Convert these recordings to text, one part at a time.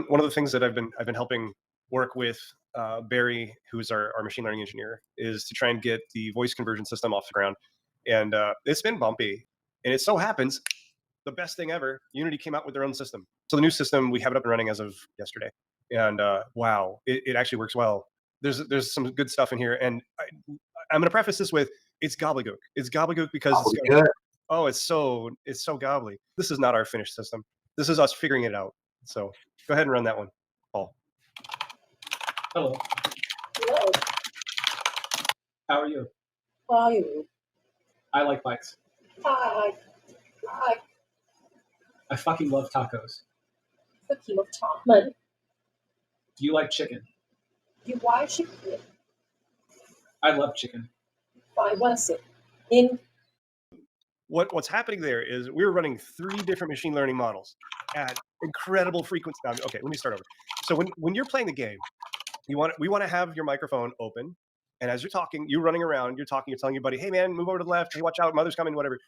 one of the things that I've been helping work with Barry, who is our machine learning engineer, is to try and get the voice conversion system off the ground. And it's been bumpy. And it so happens, the best thing ever, Unity came out with their own system. So the new system, we have it up and running as of yesterday. And wow, it actually works well. There's some good stuff in here. And I'm going to preface this with, it's gobbledygook. It's gobbledygook because it's so gobbly. This is not our finished system. This is us figuring it out. So go ahead and run that one, Paul. Hello. Hello. How are you? How are you? I like bikes. Hi. I fucking love tacos. The king of Chapman. Do you like chicken? You why chicken? I love chicken. I want to in. What's happening there is we're running 3 different machine learning models at incredible frequency. Okay, let me start over. So when you're playing the game, we want to have your microphone open, and as you're talking, you're running around, you're talking, you're telling your buddy, hey man, move over to the left, hey watch out, mother's coming, whatever.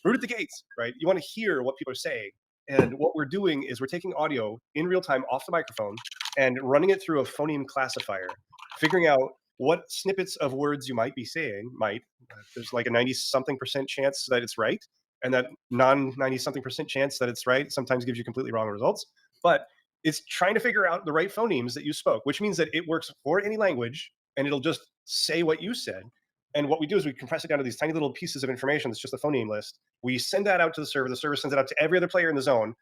Root at the gates, right? You want to hear what people are saying. And what we're doing is we're taking audio in real time off the microphone and running it through a phoneme classifier, figuring out what snippets of words you might be saying. There's like a 90-something% chance that it's right, and that non-90-something% chance that it's right sometimes gives you completely wrong results. But it's trying to figure out the right phonemes that you spoke, which means that it works for any language, and it'll just say what you said. And what we do is we compress it down to these tiny little pieces of information that's just a phoneme list. We send that out to the server sends it out to every other player in the zone.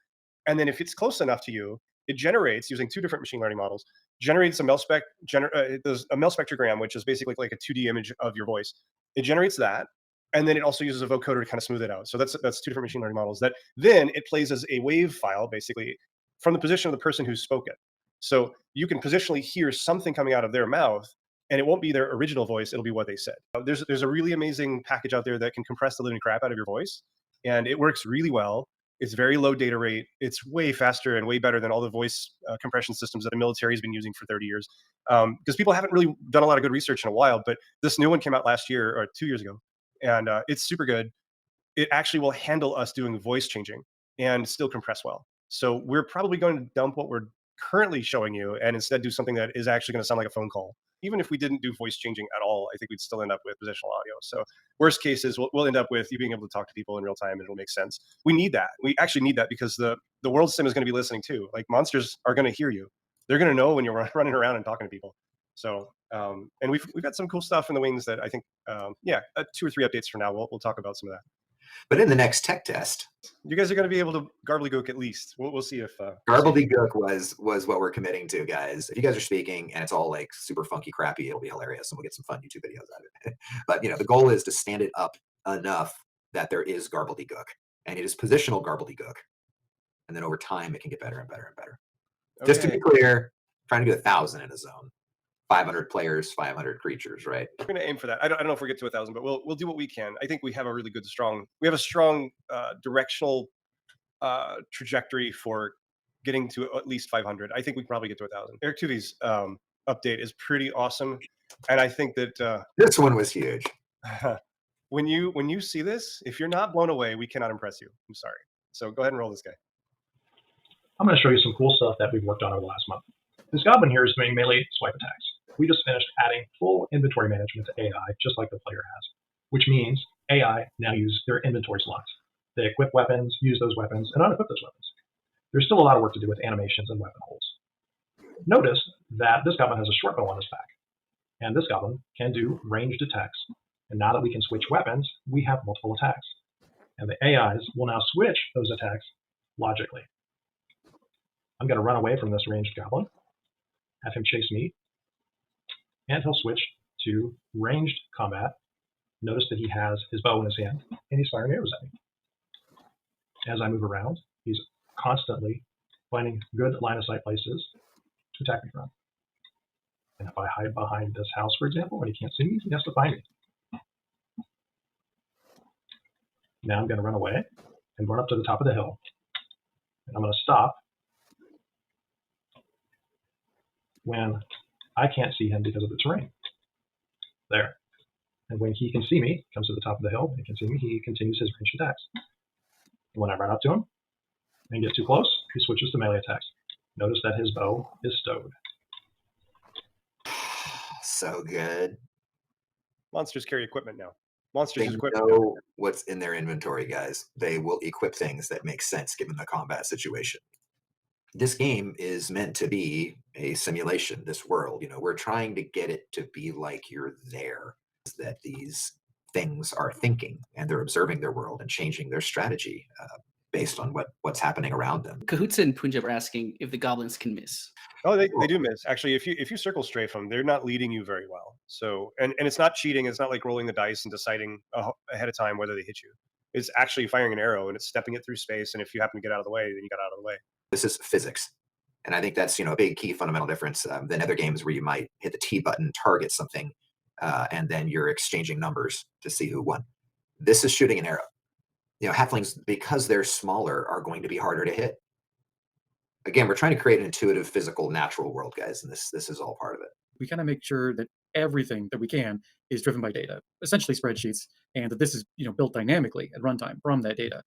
And then if it's close enough to you, it generates, using 2 different machine learning models, generates a spectrogram, which is basically like a 2D image of your voice. It generates that, and then it also uses a vocoder to kind of smooth it out. So that's 2 different machine learning models that then it plays as a wave file, basically, from the position of the person who spoke it. So you can positionally hear something coming out of their mouth, and it won't be their original voice, it'll be what they said. There's a really amazing package out there that can compress the living crap out of your voice, and it works really well. It's very low data rate. It's way faster and way better than all the voice compression systems that the military has been using for 30 years. Because people haven't really done a lot of good research in a while, but this new one came out last year or 2 years ago, and it's super good. It actually will handle us doing voice changing and still compress well. So we're probably going to dump what we're currently showing you and instead do something that is actually going to sound like a phone call. Even if we didn't do voice changing at all, I think we'd still end up with positional audio. So worst case is we'll end up with you being able to talk to people in real time, and it'll make sense. We need that. We actually need that because the world sim is going to be listening too. Like monsters are going to hear you. They're going to know when you're running around and talking to people. So and we've got some cool stuff in the wings that I think 2 or 3 updates from now we'll talk about some of that. But in the next tech test, you guys are going to be able to gobbledygook at least. We'll see if gobbledygook was what we're committing to, guys. If you guys are speaking and it's all like super funky, crappy, it'll be hilarious, and we'll get some fun YouTube videos out of it. But the goal is to stand it up enough that there is gobbledygook, and it is positional gobbledygook, and then over time it can get better and better and better. Okay. Just to be clear, trying to do 1,000 in a zone. 500 players, 500 creatures, right? We're going to aim for that. I don't know if we get to 1,000, but we'll do what we can. I think we have a really good, strong directional trajectory for getting to at least 500. I think we can probably get to 1,000. Eric Tuvi's update is pretty awesome, and I think that this one was huge. When you see this, if you're not blown away, we cannot impress you. I'm sorry. So go ahead and roll this guy. I'm going to show you some cool stuff that we've worked on over the last month. This goblin here is doing melee swipe attacks. We just finished adding full inventory management to AI, just like the player has, which means AI now uses their inventory slots. They equip weapons, use those weapons, and unequip those weapons. There's still a lot of work to do with animations and weapon holds. Notice that this goblin has a short bow on his back, and this goblin can do ranged attacks. And now that we can switch weapons, we have multiple attacks. And the AIs will now switch those attacks logically. I'm going to run away from this ranged goblin, have him chase me, and he'll switch to ranged combat. Notice that he has his bow in his hand, and he's firing arrows at me. As I move around, he's constantly finding good line-of-sight places to attack me from. And if I hide behind this house, for example, when he can't see me, he has to find me. Now I'm going to run away and run up to the top of the hill. And I'm going to stop when I can't see him because of the terrain. There. And when he can see me, comes to the top of the hill, he can see me, he continues his ranged attacks. And when I run up to him and get too close, he switches to melee attacks. Notice that his bow is stowed. So good. Monsters carry equipment now. Monsters They use equipment now. know what's in their inventory, guys. They will equip things that make sense given the combat situation. This game is meant to be a simulation, this world. We're trying to get it to be like you're there, that these things are thinking and they're observing their world and changing their strategy based on what's happening around them. Cahoots and Punjab are asking if the goblins can miss. Oh, they do miss. Actually, if you circle strafe them, they're not leading you very well. So, and it's not cheating. It's not like rolling the dice and deciding ahead of time whether they hit you. It's actually firing an arrow and it's stepping it through space. And if you happen to get out of the way, then you got out of the way. This is physics. And I think that's a big key fundamental difference than other games where you might hit the T button, target something, and then you're exchanging numbers to see who won. This is shooting an arrow. Halflings, because they're smaller, are going to be harder to hit. Again, we're trying to create an intuitive, physical, natural world, guys, and this is all part of it. We kind of make sure that everything that we can is driven by data, essentially spreadsheets, and that this is built dynamically at runtime from that data.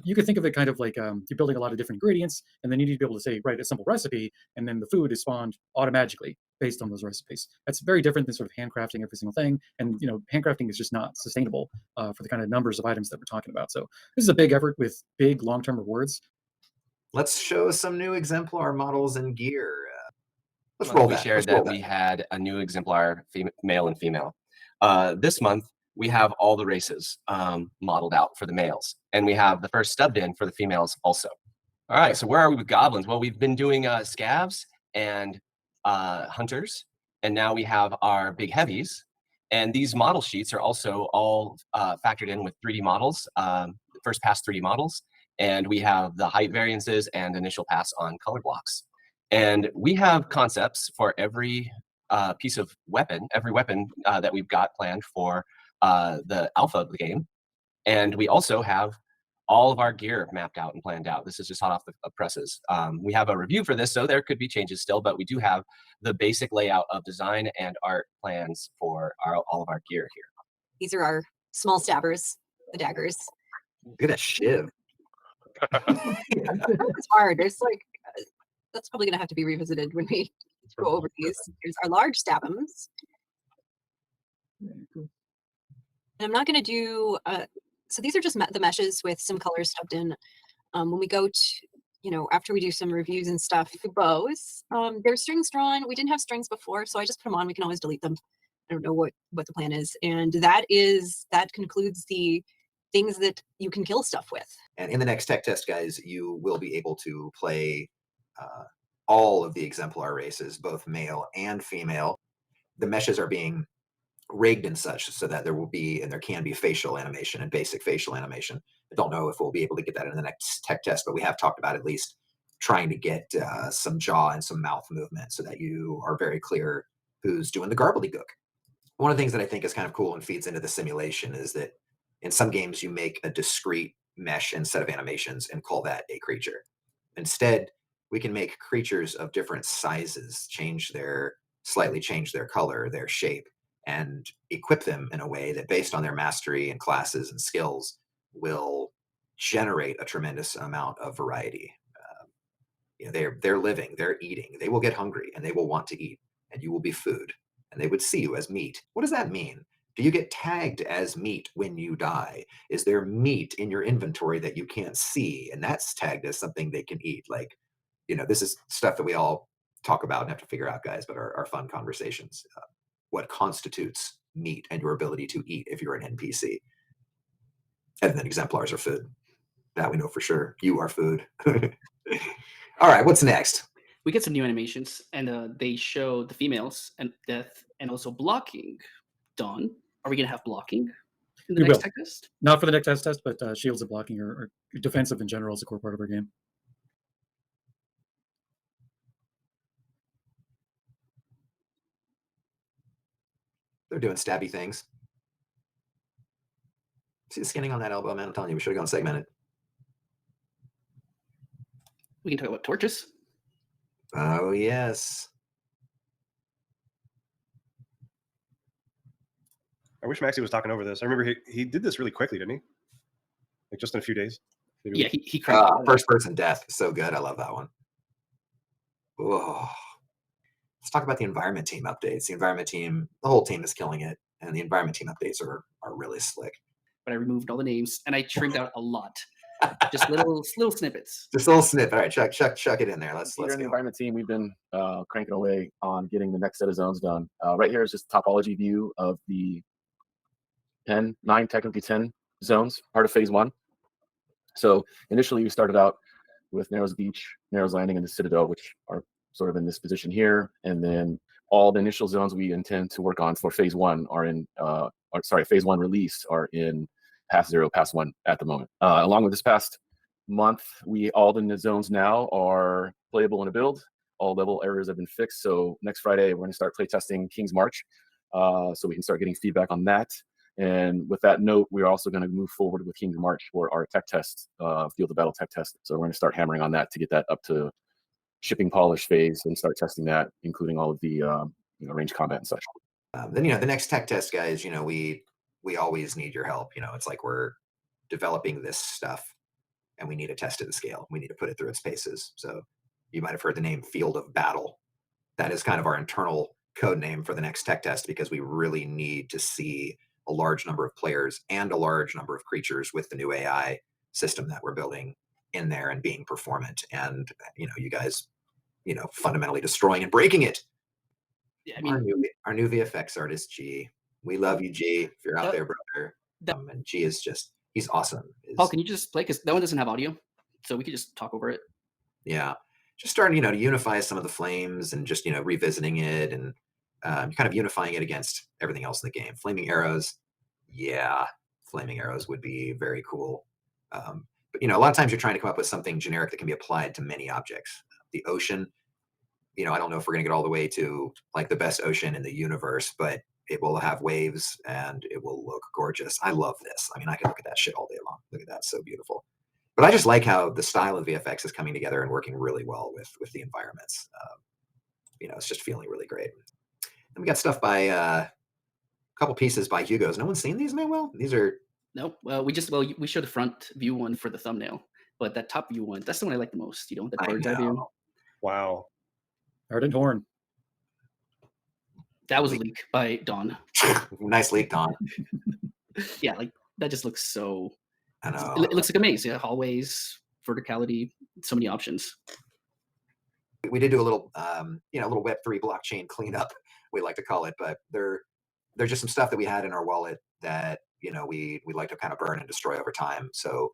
You could think of it kind of like you're building a lot of different ingredients, and then you need to be able to say, write a simple recipe, and then the food is spawned automatically based on those recipes. That's very different than sort of handcrafting every single thing. And handcrafting is just not sustainable for the kind of numbers of items that we're talking about. So this is a big effort with big long-term rewards. Let's show some new exemplar models and gear. Let's Month roll we that. shared Let's roll that we had a new exemplar, male and female. This month, we have all the races modeled out for the males, and we have the first stubbed in for the females also. All right, so where are we with goblins? Well, we've been doing scavs and hunters, and now we have our big heavies. And these model sheets are also all factored in with 3D models, first pass 3D models, and we have the height variances and initial pass on color blocks. And we have concepts for every piece of weapon, every weapon that we've got planned for the alpha of the game. And we also have all of our gear mapped out and planned out. This is just hot off the presses. We have a review for this, so there could be changes still, but we do have the basic layout of design and art plans for all of our gear here. These are our small stabbers, the daggers. Look at that shiv. It's hard. There's that's probably going to have to be revisited when we go over these. Here's our large stabums. And I'm not going to do, so these are just the meshes with some colors stubbed in. When we go to, after we do some reviews and stuff, the bows, there's strings drawn. We didn't have strings before, so I just put them on. We can always delete them. I don't know what the plan is. And that concludes the things that you can kill stuff with. And in the next tech test, guys, you will be able to play all of the exemplar races, both male and female. The meshes are being rigged and such so that there will be and there can be facial animation and basic facial animation. I don't know if we'll be able to get that in the next tech test, but we have talked about at least trying to get some jaw and some mouth movement so that you are very clear who's doing the gobbledygook. One of the things that I think is kind of cool and feeds into the simulation is that in some games you make a discrete mesh and set of animations and call that a creature. Instead, we can make creatures of different sizes, slightly change their color, their shape, and equip them in a way that based on their mastery and classes and skills will generate a tremendous amount of variety. They're living, they're eating, they will get hungry and they will want to eat, and you will be food, and they would see you as meat. What does that mean? Do you get tagged as meat when you die? Is there meat in your inventory that you can't see, and that's tagged as something they can eat? This is stuff that we all talk about and have to figure out, guys, but are fun conversations. What constitutes meat and your ability to eat if you're an NPC? And then exemplars are food. That we know for sure. You are food. All right, what's next? We get some new animations, and they show the females and death and also blocking done. Are we going to have blocking in the We next will. tech test? Not for the next test, but shields and blocking or defensive in general is a core part of our game. They're doing stabby things. See the skinning on that elbow, man? I'm telling you, we should have gone segmented. We can talk about torches. Oh, yes. I wish Maxie was talking over this. I remember he did this really quickly, didn't he? Like just in a few days. Yeah, he cranked it out. First person death. So good. I love that one. Oh, let's talk about the environment team updates. The environment team, the whole team is killing it, and the environment team updates are really slick. But I removed all the names and I trimmed out a lot. Just little snippets. Just a little snippet. All right, chuck it in there. Let's Here in the go. environment team, we've been cranking away on getting the next set of zones done. Right here is just a topology view of the 9, technically 10 zones, part of phase 1. So initially we started out with Narrows Beach, Narrows Landing, and the Citadel, which are sort of in this position here. And then all the initial zones we intend to work on for phase 1 are in, phase 1 release are in Pass 0, Pass 1 at the moment. Along with this past month, all the zones now are playable in a build. All level errors have been fixed. So next Friday, we're going to start playtesting King's March, so we can start getting feedback on that. And with that note, we're also going to move forward with King's March for our tech test, field of battle tech test. So we're going to start hammering on that to get that up to shipping polish phase and start testing that, including all of the range combat and such. Then the next tech test, guys. We always need your help. It's like we're developing this stuff, and we need to test it to scale. We need to put it through its paces. So you might have heard the name Field of Battle. That is kind of our internal code name for the next tech test, because we really need to see a large number of players and a large number of creatures with the new AI system that we're building in there and being performant. And you guys, fundamentally destroying and breaking it. Yeah, I mean, our new VFX artist, G. We love you, G. If you're out there, brother. And G is he's awesome. Paul, can you just play? Because that one doesn't have audio, so we could just talk over it. Yeah, just starting, to unify some of the flames and just, revisiting it and kind of unifying it against everything else in the game. Flaming arrows, yeah, flaming arrows would be very cool. But a lot of times you're trying to come up with something generic that can be applied to many objects. The ocean, I don't know if we're going to get all the way to like the best ocean in the universe, but it will have waves and it will look gorgeous. I love this. I mean, I can look at that shit all day long. Look at that, so beautiful. But I just like how the style of VFX is coming together and working really well with the environments. It's just feeling really great. And we got stuff by a couple pieces by Hugo's. No one's seen these, Manuel? These are no. Well, we showed the front view one for the thumbnail, but that top view one, that's the one I like the most. The bird's eye view. Wow. Ardent Horn. That was a leak by Dawn. Nice leak, Dawn. Yeah, like that just looks so. I know. It looks like a maze. Yeah, hallways, verticality, so many options. We did do a little, a little Web3 blockchain cleanup, we like to call it, but there's just some stuff that we had in our wallet that we like to kind of burn and destroy over time. So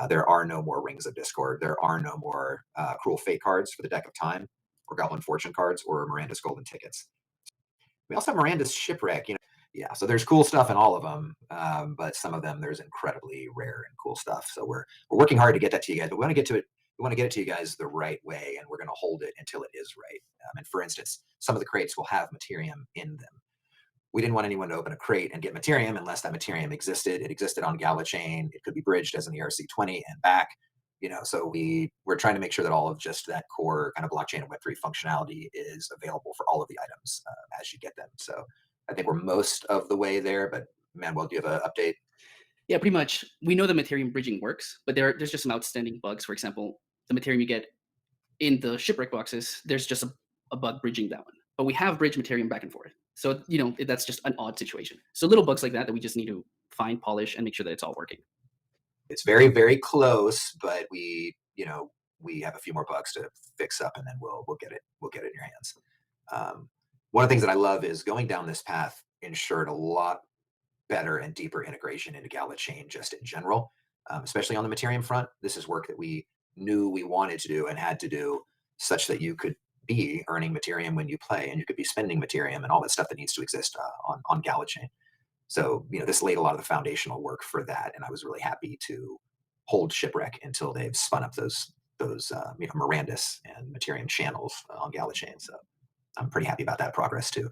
there are no more Rings of Discord. There are no more Cruel Fate cards for the Deck of Time, or Goblin Fortune cards, or Mirandus Golden Tickets. We also have Mirandus Shipwreck. Yeah, so there's cool stuff in all of them, but some of them there's incredibly rare and cool stuff. So we're working hard to get that to you guys, but we want to get to it. We want to get it to you guys the right way, and we're going to hold it until it is right. And for instance, some of the crates will have Materium in them. We didn't want anyone to open a crate and get Materium unless that Materium existed. It existed on Gala Chain. It could be bridged as an ERC20 and back. So we're trying to make sure that all of just that core kind of blockchain and Web3 functionality is available for all of the items as you get them. So I think we're most of the way there, but Manuel, do you have an update? Yeah, pretty much. We know the Materium bridging works, but there's just some outstanding bugs. For example, the Materium you get in the shipwreck boxes, there's just a bug bridging that one. But we have bridged Materium back and forth. So, that's just an odd situation. So little bugs like that we just need to find, polish, and make sure that it's all working. It's very, very close, but we have a few more bugs to fix up, and then we'll get it in your hands. One of the things that I love is going down this path ensured a lot better and deeper integration into Gala Chain just in general, especially on the Materium front. This is work that we knew we wanted to do and had to do, such that you could be earning Materium when you play, and you could be spending Materium and all that stuff that needs to exist on Gala Chain. So, this laid a lot of the foundational work for that, and I was really happy to hold Shipwreck until they've spun up those Mirandus and Materium channels on Gala Chain. So I'm pretty happy about that progress too.